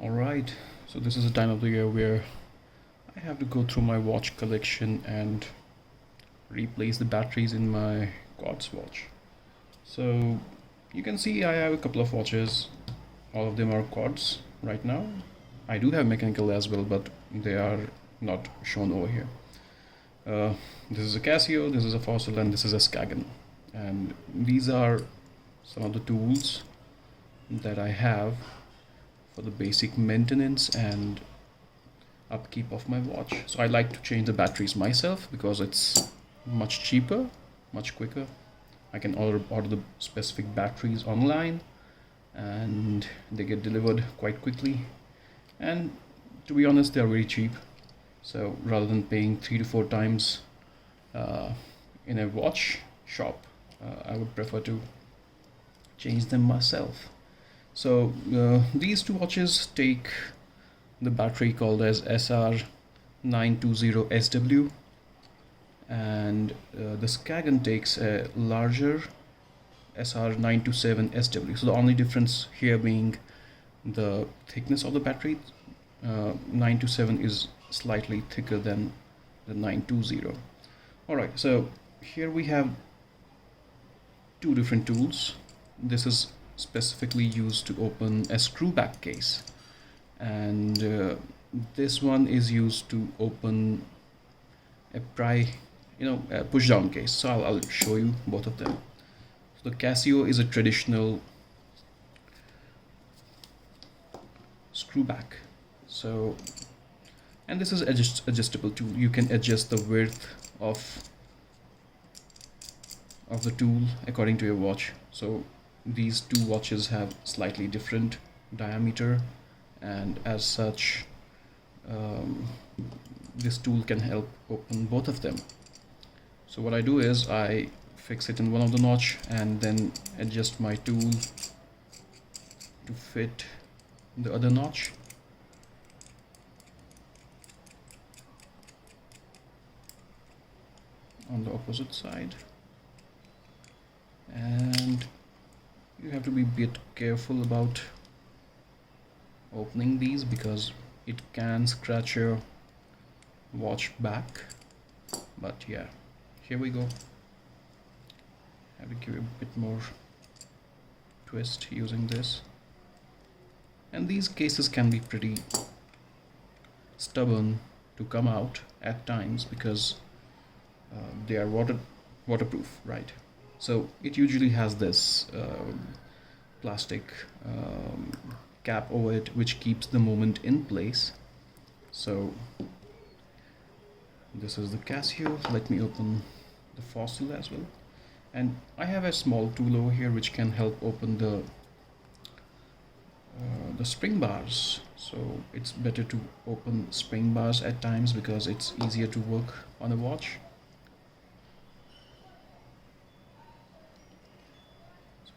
Alright, so this is a time of the year where I have to go through my watch collection and replace the batteries in my quartz watch. So you can see I have a couple of watches. All of them are quartz right now. I do have mechanical as well, but they are not shown over here. This is a Casio, this is a Fossil, and this is a Skagen. And these are some of the tools that I have for the basic maintenance and upkeep of my watch. So I like to change the batteries myself because it's much cheaper, much quicker. I can order the specific batteries online and they get delivered quite quickly, and to be honest, they are very cheap. So rather than paying 3 to 4 times in a watch shop, I would prefer to change them myself. So these two watches take the battery called as SR920SW, and the Skagen takes a larger SR927SW. So the only difference here being the thickness of the battery. 927 is slightly thicker than the 920. Alright, so here we have two different tools. This is specifically used to open a screw back case, and this one is used to open a a push down case. So I'll show you both of them. So the Casio is a traditional screw back. So, and this is adjustable tool. You can adjust the width of the tool according to your watch. So these two watches have slightly different diameter, and as such this tool can help open both of them. So what I do is I fix it in one of the notch and then adjust my tool to fit the other notch. On the opposite side, and you have to be a bit careful about opening these because it can scratch your watch back. But yeah, here we go. Have to give it a bit more twist using this, and these cases can be pretty stubborn to come out at times because they are waterproof, right? So it usually has this plastic cap over it which keeps the movement in place. So this is the Casio. Let me open the Fossil as well, and I have a small tool over here which can help open the spring bars. So it's better to open spring bars at times because it's easier to work on a watch.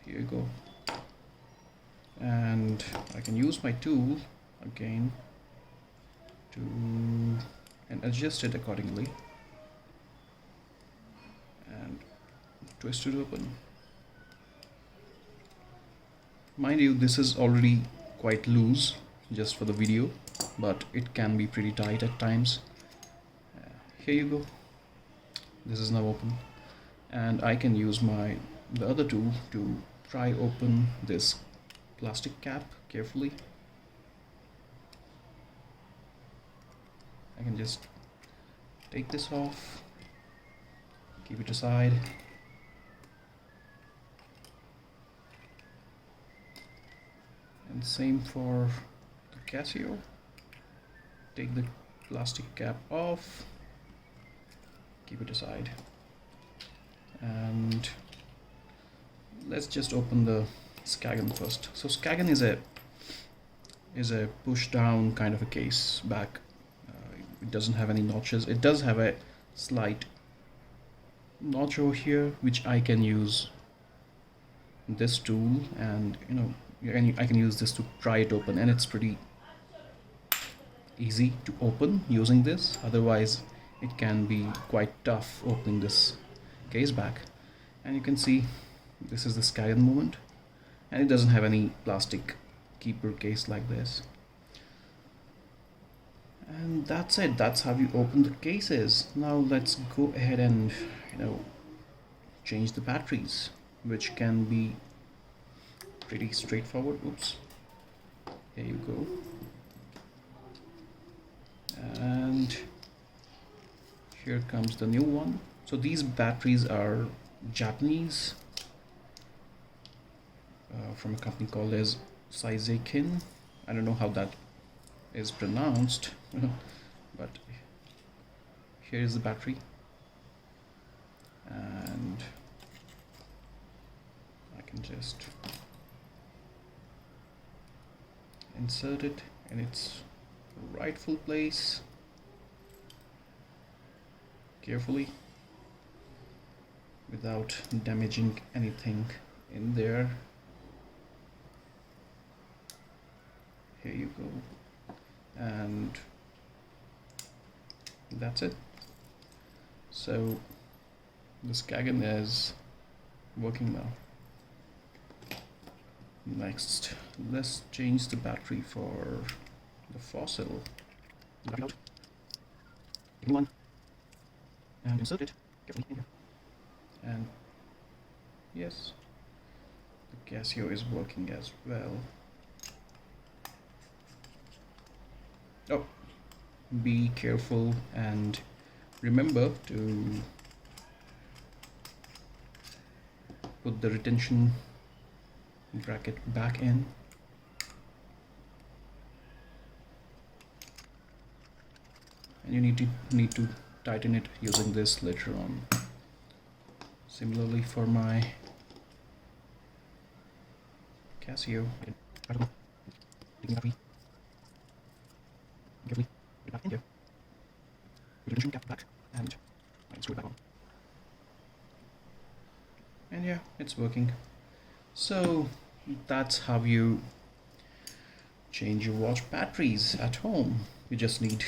Here you go, and I can use my tool again to and adjust it accordingly and twist it open. Mind you, this is already quite loose just for the video, but it can be pretty tight at times. Here you go, this is now open, and I can use the other tool to pry open this plastic cap carefully. I can just take this off, keep it aside, and same for the Casio. Take the plastic cap off, keep it aside, and let's just open the Skagen first. So Skagen is a push down kind of a case back. It doesn't have any notches. It does have a slight notch over here which I can use this tool, and I can use this to pry it open, and it's pretty easy to open using this. Otherwise it can be quite tough opening this case back. And you can see this is the Skagen movement, and it doesn't have any plastic keeper case like this. And that's it. That's how you open the cases. Now let's go ahead and change the batteries, which can be pretty straightforward. Oops. There you go. And here comes the new one. So these batteries are Japanese, from a company called as Skagen. I don't know how that is pronounced, but here is the battery, and I can just insert it in its rightful place carefully without damaging anything in there. Here you go, and that's it. So the Skagen is working now. Next, let's change the battery for the fossil. Drop it out. Give me one. And insert it carefully in here. And yes, the Casio is working as well. Oh, be careful and remember to put the retention bracket back in. And you need to tighten it using this later on. Similarly for my Casio. Carefully, get it back in here. Retention cap back, and I can screw it back on. And yeah, it's working. So that's how you change your watch batteries at home. You just need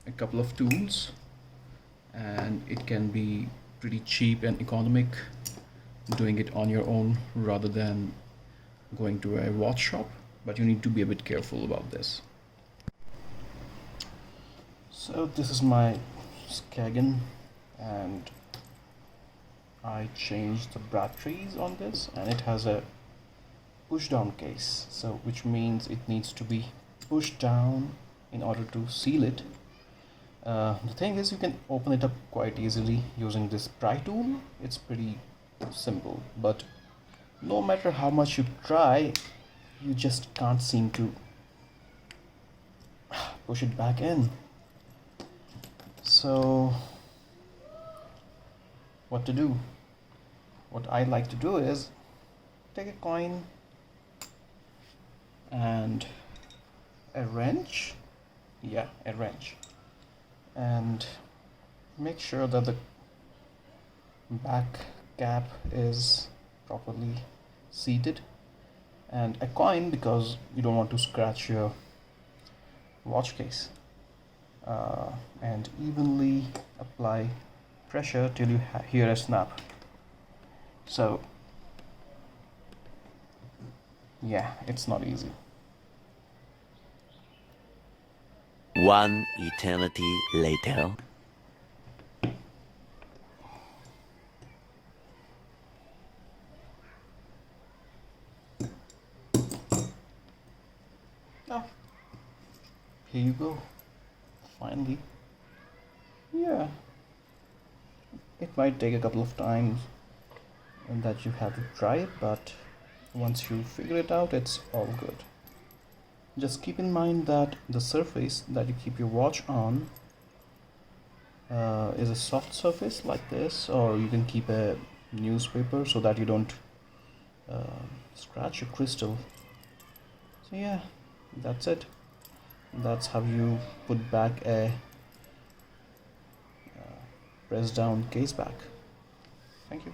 a couple of tools, and it can be pretty cheap and economic doing it on your own rather than going to a watch shop, but you need to be a bit careful about this. So this is my Skagen, and I changed the batteries on this, and it has a push down case, so which means it needs to be pushed down in order to seal it. The thing is, you can open it up quite easily using this pry tool. It's pretty simple, but no matter how much you try, you just can't seem to push it back in. So what to do? What I like to do is take a coin and a wrench, a wrench, and make sure that the back cap is properly seated, and a coin because you don't want to scratch your watch case, and evenly apply pressure till you hear a snap. So yeah, it's not easy. One eternity later. Oh, here you go. Finally. Yeah. It might take a couple of times and that you have to try it, but once you figure it out, it's all good. Just keep in mind that the surface that you keep your watch on is a soft surface like this, or you can keep a newspaper so that you don't scratch your crystal. So yeah, that's it. That's how you put back a press down case back. Thank you.